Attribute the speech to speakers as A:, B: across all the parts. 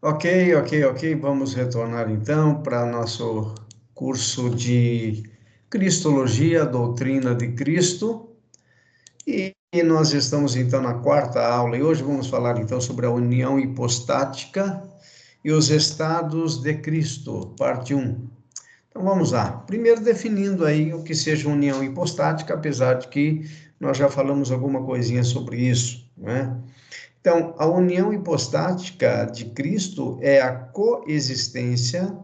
A: Ok. Vamos retornar então para nosso curso de Cristologia, Doutrina de Cristo. E nós estamos então na quarta aula e hoje vamos falar então sobre a união hipostática e os estados de Cristo, parte 1. Então vamos lá. Primeiro definindo aí o que seja união hipostática, apesar de que nós já falamos alguma coisinha sobre isso, né? Então, a união hipostática de Cristo é a coexistência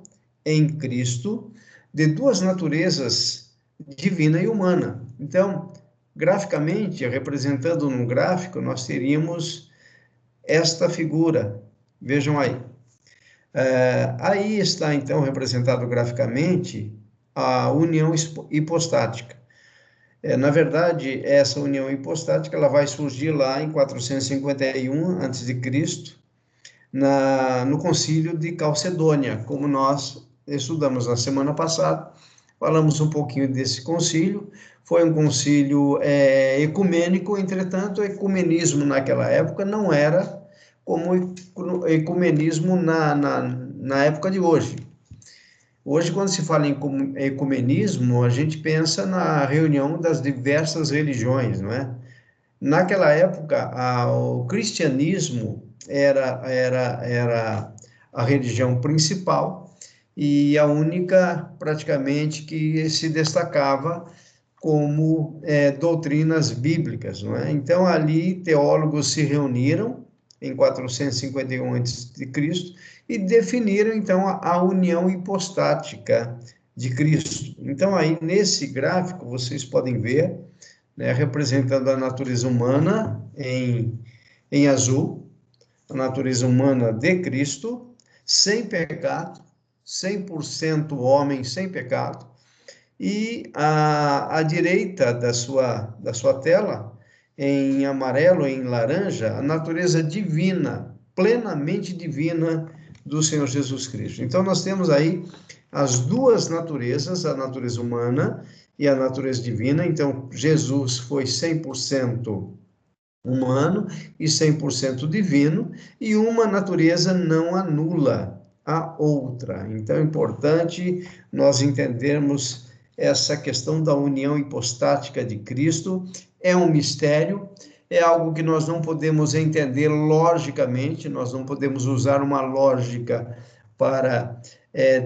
A: em Cristo de duas naturezas, divina e humana. Então, graficamente, representando num gráfico, nós teríamos esta figura. Vejam aí. Aí está, então, representado graficamente a união hipostática. Na verdade, essa união hipostática ela vai surgir lá em 451 a.C., no concílio de Calcedônia, como nós estudamos na semana passada. Falamos um pouquinho desse concílio. Foi um concílio ecumênico, entretanto, o ecumenismo naquela época não era como o ecumenismo na época de hoje. Hoje, quando se fala em ecumenismo, a gente pensa na reunião das diversas religiões, não é? Naquela época, o cristianismo era a religião principal e a única, praticamente, que se destacava como doutrinas bíblicas, não é? Então, ali, teólogos se reuniram em 451 a.C., e definiram, então, a união hipostática de Cristo. Então, aí, nesse gráfico, vocês podem ver, né, representando a natureza humana em azul, a natureza humana de Cristo, sem pecado, 100% homem sem pecado, e à direita da sua tela, em amarelo, em laranja, a natureza divina, plenamente divina do Senhor Jesus Cristo. Então, nós temos aí as duas naturezas, a natureza humana e a natureza divina. Então, Jesus foi 100% humano e 100% divino, e uma natureza não anula a outra. Então, é importante nós entendermos essa questão da união hipostática de Cristo. É um mistério, é algo que nós não podemos entender logicamente, nós não podemos usar uma lógica para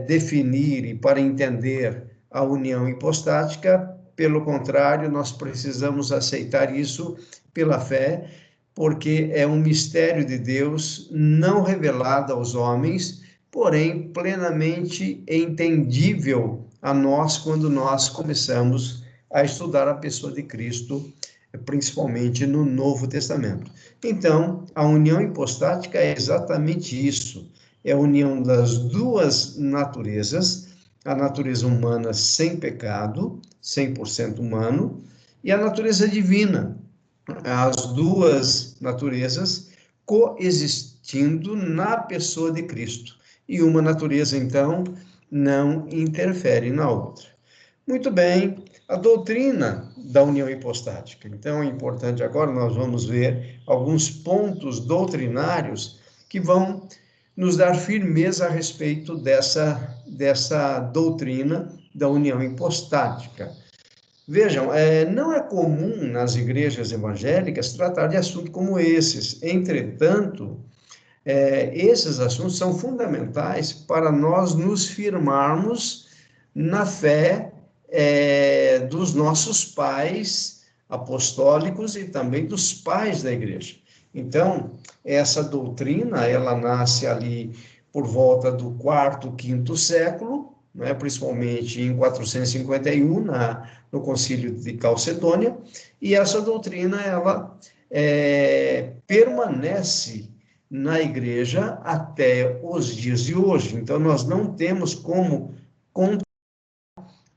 A: definir e para entender a união hipostática. Pelo contrário, nós precisamos aceitar isso pela fé, porque é um mistério de Deus não revelado aos homens, porém plenamente entendível a nós quando nós começamos a estudar a pessoa de Cristo, principalmente no Novo Testamento. Então, a união hipostática é exatamente isso, é a união das duas naturezas, a natureza humana sem pecado, 100% humano, e a natureza divina, as duas naturezas coexistindo na pessoa de Cristo. E uma natureza, então, não interfere na outra. Muito bem, a doutrina da união hipostática. Então, é importante agora, nós vamos ver alguns pontos doutrinários que vão nos dar firmeza a respeito dessa doutrina da união hipostática. Vejam, não é comum nas igrejas evangélicas tratar de assuntos como esses. Entretanto, esses assuntos são fundamentais para nós nos firmarmos na fé dos nossos pais apostólicos e também dos pais da igreja. Então, essa doutrina, ela nasce ali por volta do quarto, quinto século, né, principalmente em 451, no concílio de Calcedônia, e essa doutrina, ela permanece na igreja até os dias de hoje. Então, nós não temos como contar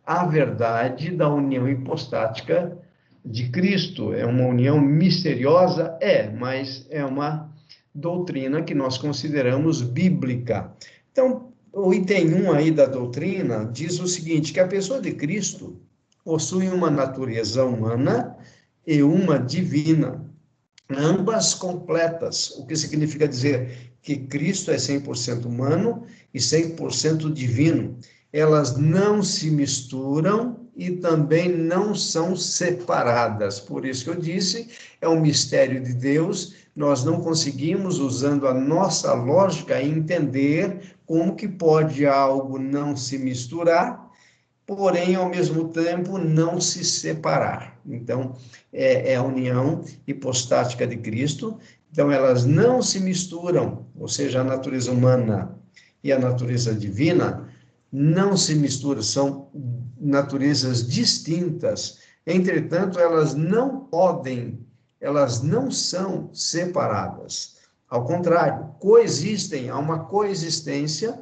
A: a verdade da união hipostática de Cristo. É uma união misteriosa? Mas é uma doutrina que nós consideramos bíblica. Então, o item 1 aí da doutrina diz o seguinte, que a pessoa de Cristo possui uma natureza humana e uma divina, ambas completas, o que significa dizer que Cristo é 100% humano e 100% divino. Elas não se misturam e também não são separadas. Por isso que eu disse, é um mistério de Deus. Nós não conseguimos, usando a nossa lógica, entender como que pode algo não se misturar, porém, ao mesmo tempo, não se separar. Então, é a união hipostática de Cristo. Então, elas não se misturam, ou seja, a natureza humana e a natureza divina não se misturam, são naturezas distintas. Entretanto, elas não são separadas. Ao contrário, coexistem, há uma coexistência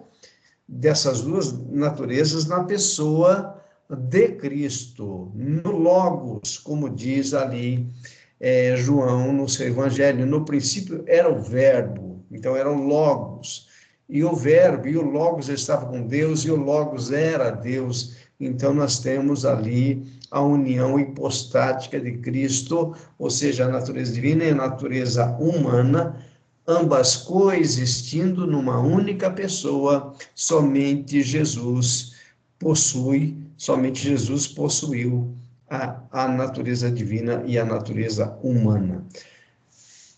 A: dessas duas naturezas na pessoa de Cristo, no Logos, como diz ali João no seu Evangelho. No princípio era o Verbo, então era o Logos, e o Verbo e o Logos estavam com Deus, e o Logos era Deus. Então nós temos ali a união hipostática de Cristo, ou seja, a natureza divina e a natureza humana, ambas coexistindo numa única pessoa. Somente Jesus possuiu a natureza divina e a natureza humana.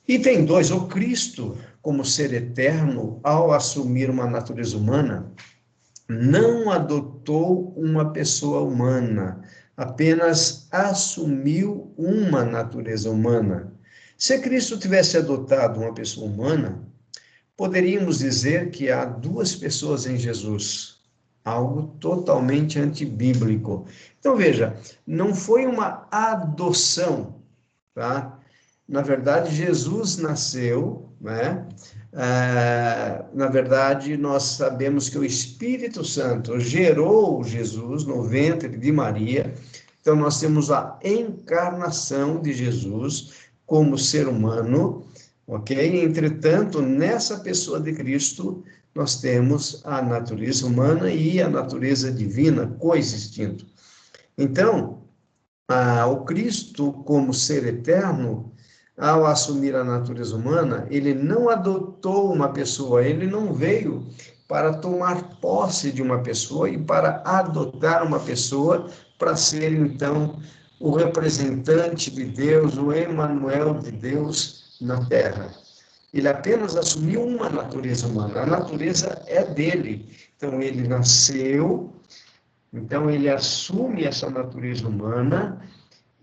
A: Item 2, o Cristo, como ser eterno, ao assumir uma natureza humana, não adotou uma pessoa humana, apenas assumiu uma natureza humana. Se Cristo tivesse adotado uma pessoa humana, poderíamos dizer que há duas pessoas em Jesus, algo totalmente antibíblico. Então, veja, não foi uma adoção, tá? Na verdade, Jesus nasceu, né? Na verdade, nós sabemos que o Espírito Santo gerou Jesus no ventre de Maria. Então, nós temos a encarnação de Jesus como ser humano, ok? Entretanto, nessa pessoa de Cristo, nós temos a natureza humana e a natureza divina coexistindo. Então, o Cristo, como ser eterno, ao assumir a natureza humana, ele não adotou uma pessoa, ele não veio para tomar posse de uma pessoa e para adotar uma pessoa para ser, então, o representante de Deus, o Emanuel de Deus na Terra. Ele apenas assumiu uma natureza humana, a natureza é dele. Então, ele nasceu, então ele assume essa natureza humana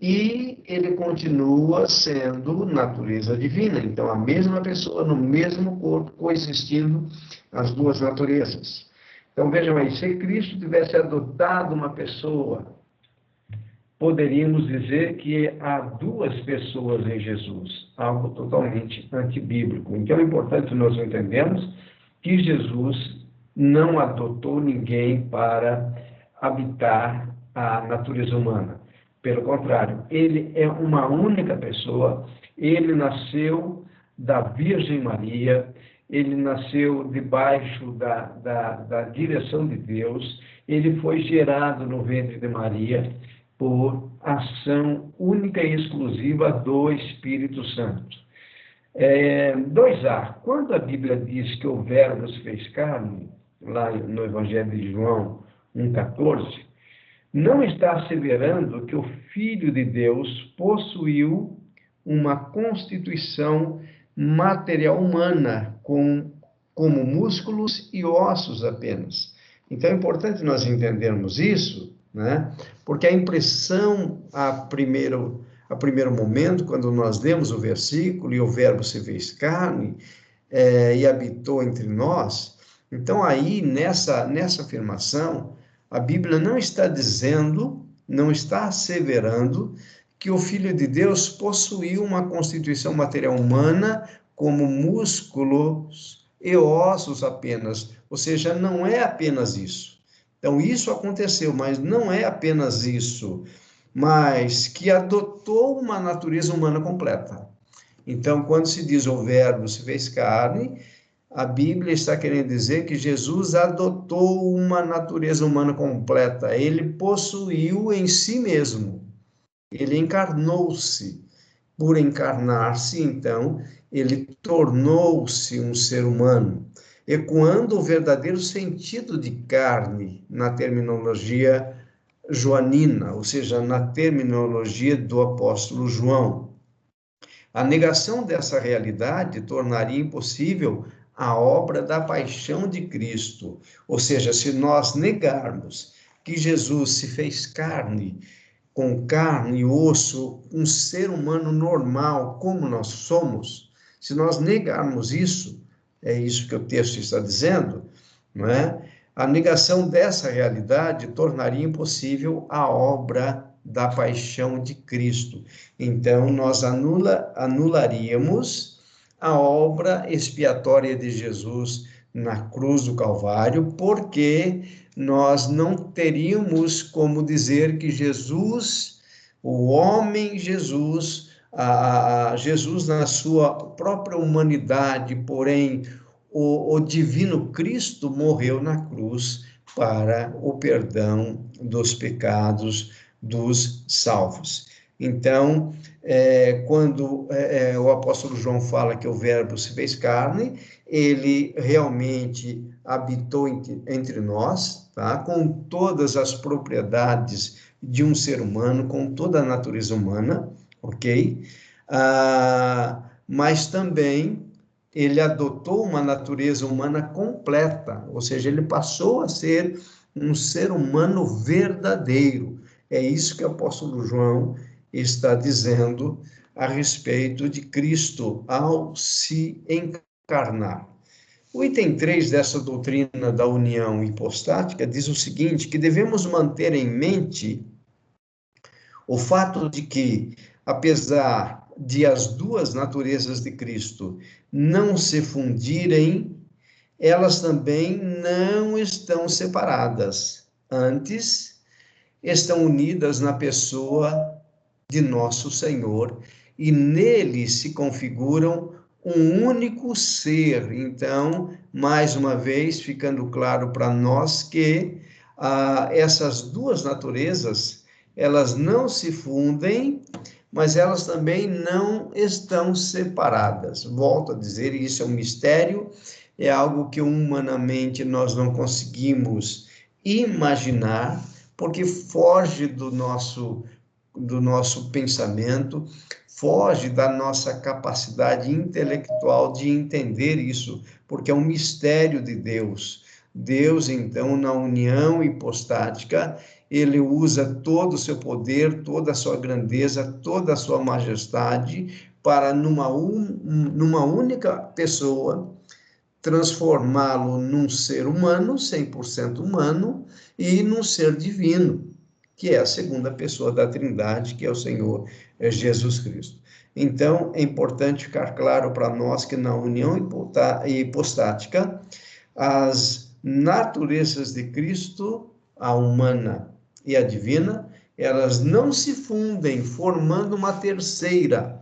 A: e ele continua sendo natureza divina. Então, a mesma pessoa no mesmo corpo, coexistindo as duas naturezas. Então, vejam aí, se Cristo tivesse adotado uma pessoa, poderíamos dizer que há duas pessoas em Jesus, algo totalmente antibíblico. Então, é importante nós entendermos que Jesus não adotou ninguém para habitar a natureza humana. Pelo contrário, ele é uma única pessoa, ele nasceu da Virgem Maria, ele nasceu debaixo da direção de Deus, ele foi gerado no ventre de Maria por ação única e exclusiva do Espírito Santo. 2a, quando a Bíblia diz que o Verbo se fez carne, lá no Evangelho de João 1,14, não está asseverando que o Filho de Deus possuiu uma constituição material humana, como músculos e ossos apenas. Então, é importante nós entendermos isso, né? Porque a impressão, a primeiro momento, quando nós lemos o versículo, e o Verbo se fez carne, e habitou entre nós, então aí, nessa afirmação, a Bíblia não está dizendo, não está asseverando que o Filho de Deus possuiu uma constituição material humana como músculos e ossos apenas, ou seja, não é apenas isso. Então, isso aconteceu, mas não é apenas isso, mas que adotou uma natureza humana completa. Então, quando se diz o Verbo se fez carne, a Bíblia está querendo dizer que Jesus adotou uma natureza humana completa. Ele possuiu em si mesmo. Ele encarnou-se. Por encarnar-se, então, ele tornou-se um ser humano, ecoando o verdadeiro sentido de carne na terminologia joanina, ou seja, na terminologia do apóstolo João. A negação dessa realidade tornaria impossível a obra da paixão de Cristo. Ou seja, se nós negarmos que Jesus se fez carne, com carne e osso, um ser humano normal, como nós somos, se nós negarmos isso, é isso que o texto está dizendo, não é? A negação dessa realidade tornaria impossível a obra da paixão de Cristo. Então, nós anularíamos a obra expiatória de Jesus na cruz do Calvário, porque nós não teríamos como dizer que Jesus, o homem Jesus, Jesus na sua própria humanidade, porém o divino Cristo morreu na cruz para o perdão dos pecados dos salvos. Então, quando o apóstolo João fala que o Verbo se fez carne, ele realmente habitou entre nós, tá? Com todas as propriedades de um ser humano, com toda a natureza humana, ok? Mas também ele adotou uma natureza humana completa, ou seja, ele passou a ser um ser humano verdadeiro. É isso que o apóstolo João está dizendo a respeito de Cristo ao se encarnar. O item 3 dessa doutrina da união hipostática diz o seguinte, que devemos manter em mente o fato de que, apesar de as duas naturezas de Cristo não se fundirem, elas também não estão separadas. Antes, estão unidas na pessoa de nosso Senhor e nele se configuram um único ser. Então, mais uma vez, ficando claro para nós que essas duas naturezas, elas não se fundem, mas elas também não estão separadas. Volto a dizer, isso é um mistério, é algo que humanamente nós não conseguimos imaginar, porque foge do nosso pensamento, foge da nossa capacidade intelectual de entender isso, porque é um mistério de Deus. Deus, então, na união hipostática, ele usa todo o seu poder, toda a sua grandeza, toda a sua majestade para, numa única pessoa, transformá-lo num ser humano, 100% humano, e num ser divino, que é a segunda pessoa da Trindade, que é o Senhor Jesus Cristo. Então, é importante ficar claro para nós que na união hipostática, as naturezas de Cristo, a humana e a divina, elas não se fundem, formando uma terceira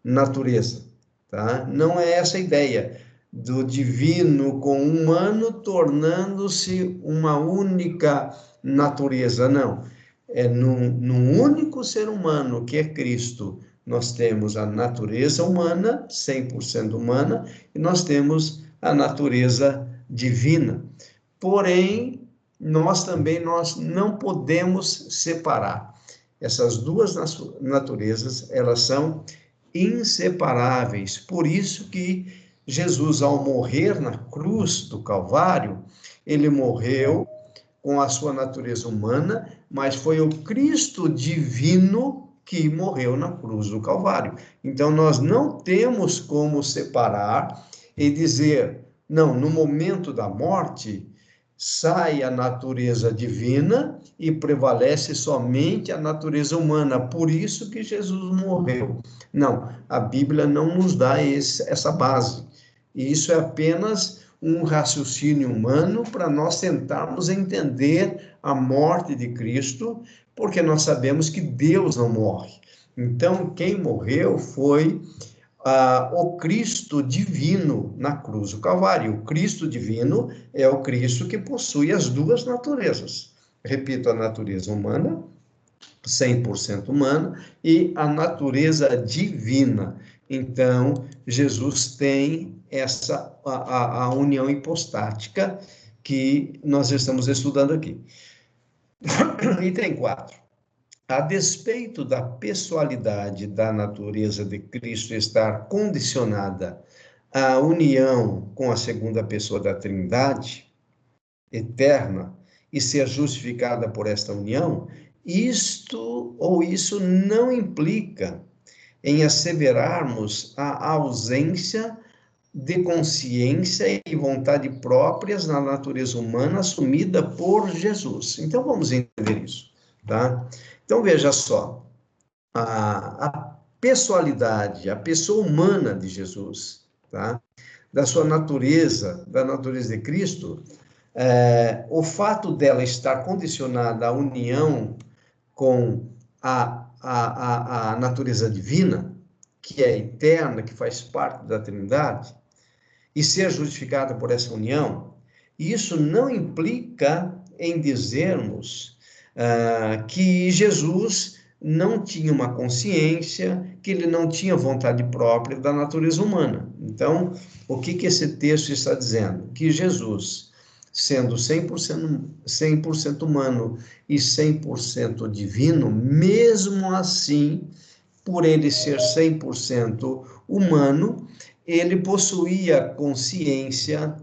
A: natureza, tá? Não é essa a ideia do divino com o humano tornando-se uma única natureza, não. É num único ser humano, que é Cristo, nós temos a natureza humana, 100% humana, e nós temos a natureza divina. Porém, nós não podemos separar. Essas duas naturezas, elas são inseparáveis. Por isso que Jesus, ao morrer na cruz do Calvário, ele morreu com a sua natureza humana, mas foi o Cristo divino que morreu na cruz do Calvário. Então, nós não temos como separar e dizer, não, no momento da morte, sai a natureza divina e prevalece somente a natureza humana. Por isso que Jesus morreu. Não, a Bíblia não nos dá essa base. E isso é apenas um raciocínio humano para nós tentarmos entender a morte de Cristo, porque nós sabemos que Deus não morre. Então, quem morreu foi o Cristo divino na cruz do Calvário. O Cristo divino é o Cristo que possui as duas naturezas. Repito, a natureza humana, 100% humana, e a natureza divina. Então, Jesus tem a união hipostática que nós estamos estudando aqui. Item 4. A despeito da pessoalidade da natureza de Cristo estar condicionada à união com a segunda pessoa da Trindade eterna e ser justificada por esta união, isso não implica em asseverarmos a ausência de consciência e vontade próprias na natureza humana assumida por Jesus. Então, vamos entender isso, tá? Então, veja só, a pessoalidade, a pessoa humana de Jesus, tá? Da sua natureza, da natureza de Cristo, o fato dela estar condicionada à união com a natureza divina, que é eterna, que faz parte da Trindade, e ser justificada por essa união, isso não implica em dizermos que Jesus não tinha uma consciência, que ele não tinha vontade própria da natureza humana. Então, o que esse texto está dizendo? Que Jesus, sendo 100% humano e 100% divino, mesmo assim, por ele ser 100% humano, ele possuía consciência,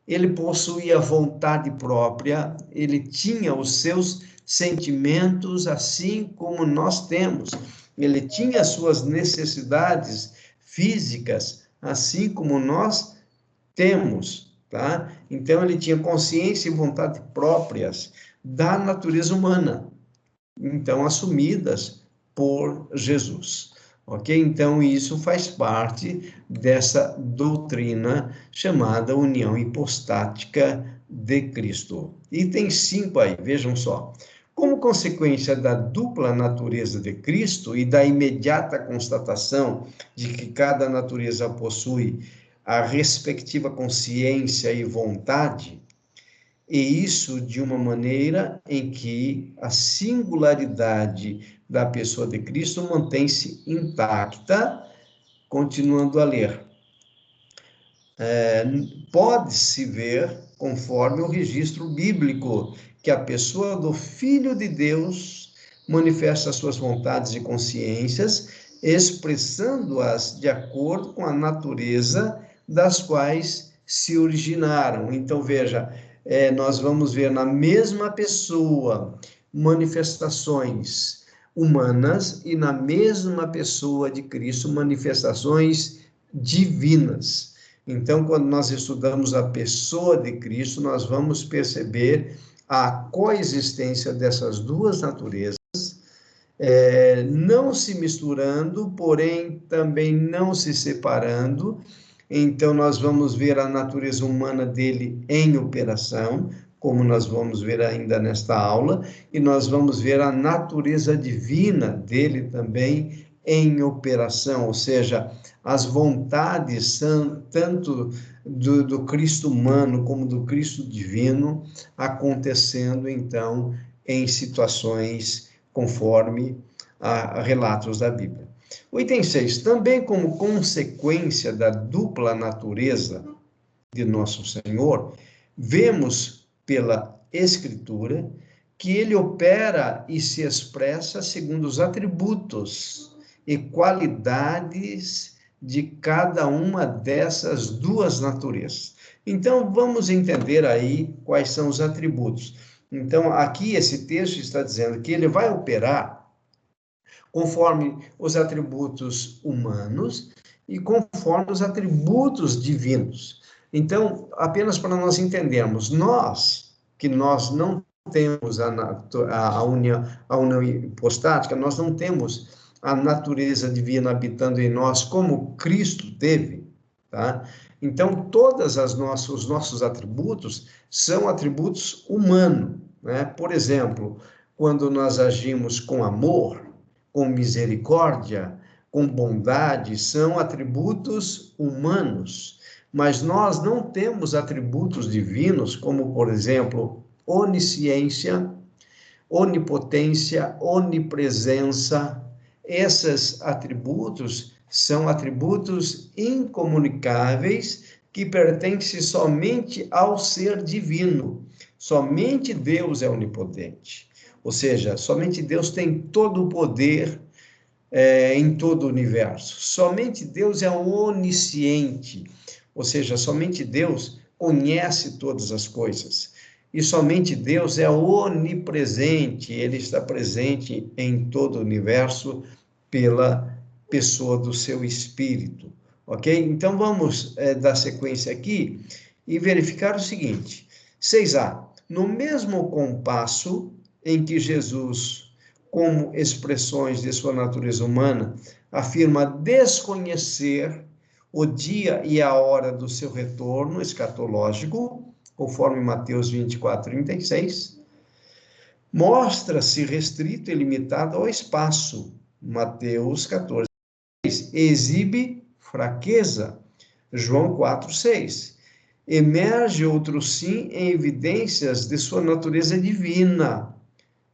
A: ele possuía vontade própria, ele tinha os seus sentimentos assim como nós temos. Ele tinha as suas necessidades físicas assim como nós temos, tá? Então ele tinha consciência e vontade próprias da natureza humana, então assumidas por Jesus. Ok? Então, isso faz parte dessa doutrina chamada união hipostática de Cristo. Item 5 aí, vejam só. Como consequência da dupla natureza de Cristo e da imediata constatação de que cada natureza possui a respectiva consciência e vontade, e isso de uma maneira em que a singularidade da pessoa de Cristo mantém-se intacta, continuando a ler. Pode-se ver, conforme o registro bíblico, que a pessoa do Filho de Deus manifesta suas vontades e consciências, expressando-as de acordo com a natureza das quais se originaram. Então, veja, nós vamos ver na mesma pessoa manifestações humanas e na mesma pessoa de Cristo manifestações divinas. Então, quando nós estudamos a pessoa de Cristo, nós vamos perceber a coexistência dessas duas naturezas, não se misturando, porém também não se separando. Então, nós vamos ver a natureza humana dele em operação, como nós vamos ver ainda nesta aula, e nós vamos ver a natureza divina dele também em operação, ou seja, as vontades são tanto do Cristo humano como do Cristo divino acontecendo, então, em situações conforme a relatos da Bíblia. O item 6, também como consequência da dupla natureza de nosso Senhor, vemos pela Escritura que ele opera e se expressa segundo os atributos e qualidades de cada uma dessas duas naturezas. Então, vamos entender aí quais são os atributos. Então, aqui esse texto está dizendo que ele vai operar conforme os atributos humanos e conforme os atributos divinos. Então, apenas para nós entendermos, nós não temos a união hipostática, nós não temos a natureza divina habitando em nós como Cristo teve, tá? Então, todos os nossos atributos são atributos humanos, né? Por exemplo, quando nós agimos com amor, com misericórdia, com bondade, são atributos humanos, mas nós não temos atributos divinos, como, por exemplo, onisciência, onipotência, onipresença. Esses atributos são atributos incomunicáveis que pertencem somente ao ser divino. Somente Deus é onipotente. Ou seja, somente Deus tem todo o poder em todo o universo. Somente Deus é onisciente. Ou seja, somente Deus conhece todas as coisas. E somente Deus é onipresente, ele está presente em todo o universo pela pessoa do seu Espírito, ok? Então vamos dar sequência aqui e verificar o seguinte: 6a, no mesmo compasso em que Jesus, como expressões de sua natureza humana, afirma desconhecer o dia e a hora do seu retorno escatológico, conforme Mateus 24, 36, mostra-se restrito e limitado ao espaço, Mateus 14, 6, exibe fraqueza, João 4, 6, emerge outro sim em evidências de sua natureza divina,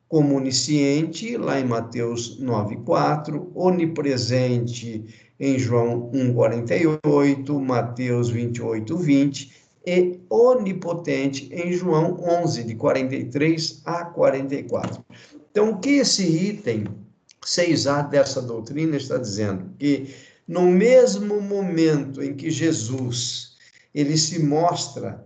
A: como onisciente, lá em Mateus 9:4, onipresente em João 1:48, Mateus 28:20, e onipotente em João 11, de 43 a 44. Então, o que esse item 6a dessa doutrina está dizendo? Que no mesmo momento em que Jesus, ele se mostra,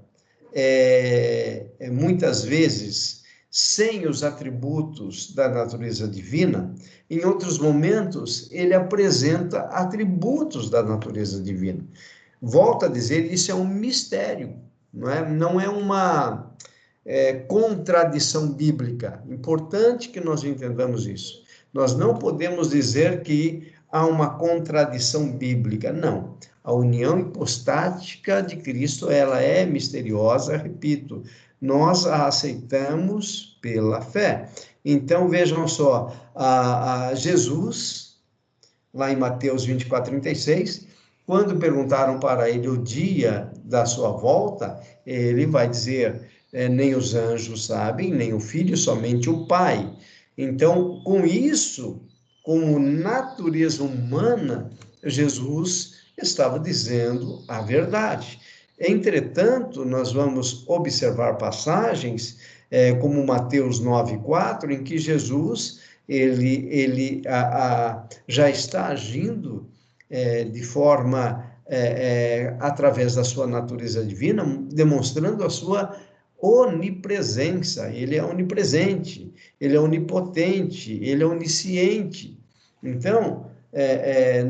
A: muitas vezes, sem os atributos da natureza divina, em outros momentos, ele apresenta atributos da natureza divina. Volto a dizer, isso é um mistério, não é uma contradição bíblica. Importante que nós entendamos isso. Nós não podemos dizer que há uma contradição bíblica, não. A união hipostática de Cristo, ela é misteriosa, repito, nós a aceitamos pela fé. Então, vejam só, Jesus, lá em Mateus 24, 36, quando perguntaram para ele o dia da sua volta, ele vai dizer, nem os anjos sabem, nem o filho, somente o Pai. Então, com isso, como natureza humana, Jesus estava dizendo a verdade. Entretanto, nós vamos observar passagens, como Mateus 9:4, em que Jesus ele já está agindo de forma através da sua natureza divina, demonstrando a sua onipresença. Ele é onipresente, ele é onipotente, ele é onisciente. Então,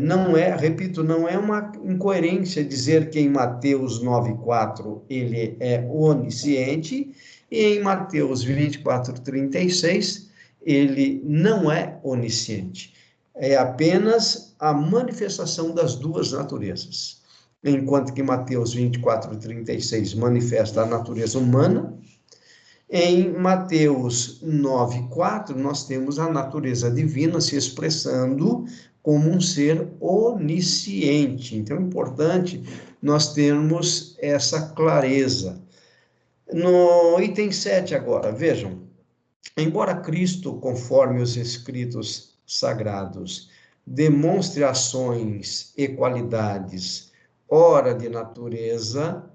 A: não é, repito, não é uma incoerência dizer que em Mateus 9:4 ele é onisciente e em Mateus 24, 36 ele não é onisciente. É apenas a manifestação das duas naturezas. Enquanto que Mateus 24, 36 manifesta a natureza humana, em Mateus 9:4 nós temos a natureza divina se expressando como um ser onisciente. Então, é importante nós termos essa clareza. No item 7 agora, vejam, embora Cristo, conforme os escritos sagrados, demonstre ações e qualidades, ora de natureza,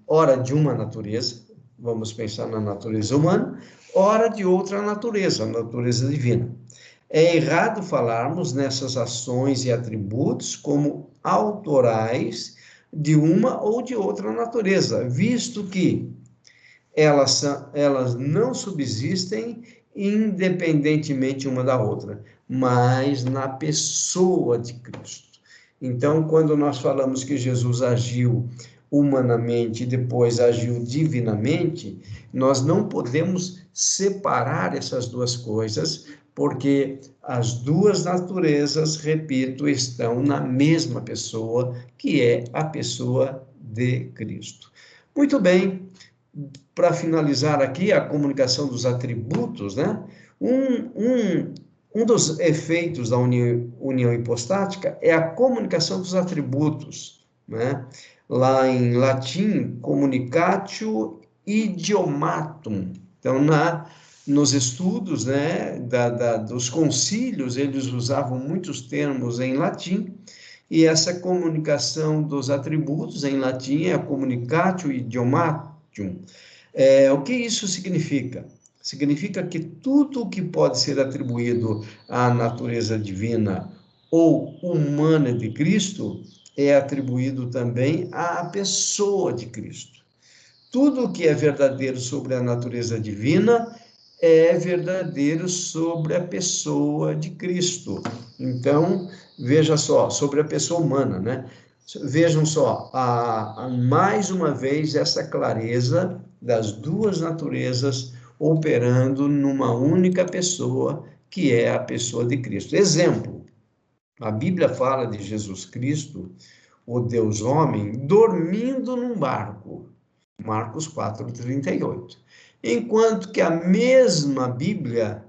A: ora de uma natureza, vamos pensar na natureza humana, ora de outra natureza, a natureza divina. É errado falarmos nessas ações e atributos como autorais de uma ou de outra natureza, visto que elas não subsistem independentemente uma da outra, mas na pessoa de Cristo. Então, quando nós falamos que Jesus agiu humanamente e depois agiu divinamente, nós não podemos separar essas duas coisas, porque as duas naturezas, repito, estão na mesma pessoa, que é a pessoa de Cristo. Muito bem, para finalizar aqui a comunicação dos atributos, né? Um dos efeitos da união hipostática é a comunicação dos atributos, né? Lá em latim, communicatio idiomatum. Então, nos estudos, né, dos concílios, eles usavam muitos termos em latim, e essa comunicação dos atributos em latim é a communicatio idiomatium. O que isso significa? Significa que tudo que pode ser atribuído à natureza divina ou humana de Cristo é atribuído também à pessoa de Cristo. Tudo que é verdadeiro sobre a natureza divina é verdadeiro sobre a pessoa de Cristo. Então, veja só, sobre a pessoa humana, né? Vejam só, mais uma vez, essa clareza das duas naturezas operando numa única pessoa, que é a pessoa de Cristo. Exemplo, a Bíblia fala de Jesus Cristo, o Deus homem, dormindo num barco. Marcos 4:38. Enquanto que a mesma Bíblia,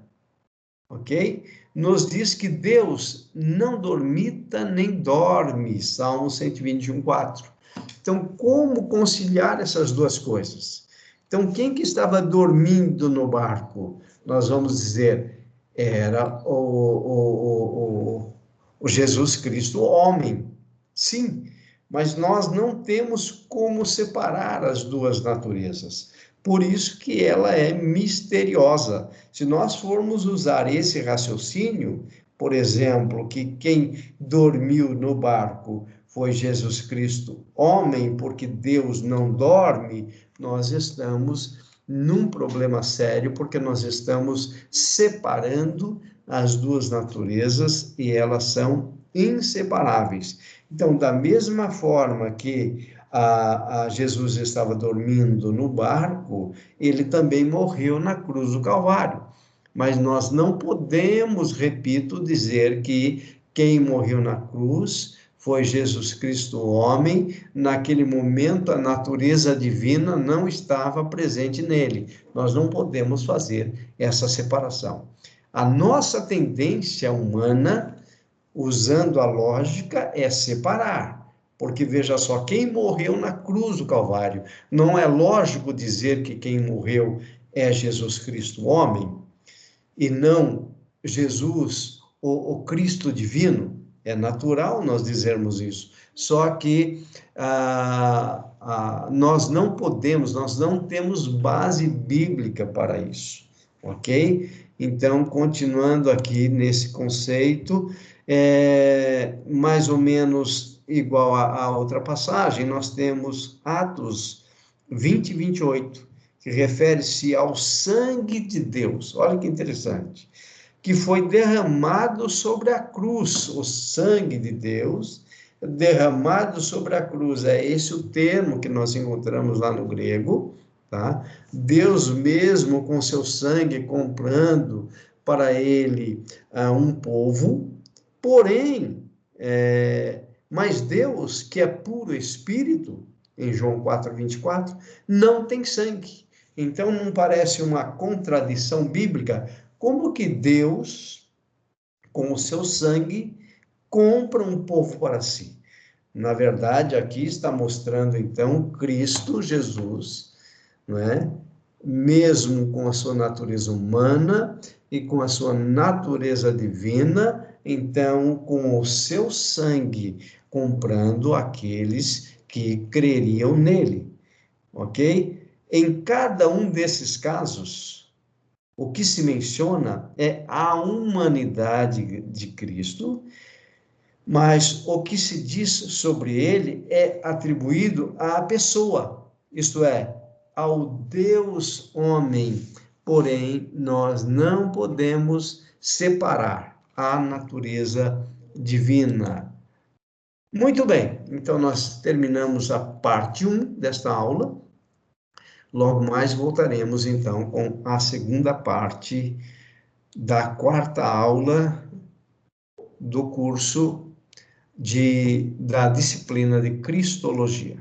A: ok, nos diz que Deus não dormita nem dorme, Salmo 121:4. Então, como conciliar essas duas coisas? Então, quem que estava dormindo no barco? Nós vamos dizer, era o Jesus Cristo, o homem. Sim, mas nós não temos como separar as duas naturezas. Por isso que ela é misteriosa. Se nós formos usar esse raciocínio, por exemplo, que quem dormiu no barco foi Jesus Cristo, homem, porque Deus não dorme, nós estamos num problema sério, porque nós estamos separando as duas naturezas e elas são inseparáveis. Então, da mesma forma que a Jesus estava dormindo no barco, ele também morreu na cruz do Calvário. Mas nós não podemos, repito, dizer que quem morreu na cruz foi Jesus Cristo, o homem. Naquele momento, a natureza divina não estava presente nele. Nós não podemos fazer essa separação. A nossa tendência humana, usando a lógica, é separar. Porque veja só, quem morreu na cruz do Calvário, não é lógico dizer que quem morreu é Jesus Cristo, homem, e não Jesus, o Cristo divino? É natural nós dizermos isso. Só que nós não podemos, nós não temos base bíblica para isso, ok? Então, continuando aqui nesse conceito, mais ou menos igual à outra passagem, nós temos Atos 20:28, que refere-se ao sangue de Deus. Olha que interessante. Que foi derramado sobre a cruz, o sangue de Deus, derramado sobre a cruz. É esse o termo que nós encontramos lá no grego, tá? Deus mesmo com seu sangue comprando para ele um povo, porém, mas Deus, que é puro espírito, em João 4:24, não tem sangue. Então, não parece uma contradição bíblica? Como que Deus, com o seu sangue, compra um povo para si? Na verdade, aqui está mostrando, então, Cristo Jesus, não é? Mesmo com a sua natureza humana e com a sua natureza divina, então, com o seu sangue, comprando aqueles que creriam nele, ok? Em cada um desses casos, o que se menciona é a humanidade de Cristo, mas o que se diz sobre ele é atribuído à pessoa, isto é, ao Deus homem. Porém, nós não podemos separar a natureza divina. Muito bem, então nós terminamos a parte 1 desta aula. Logo mais voltaremos então com a segunda parte da quarta aula do curso da disciplina de Cristologia.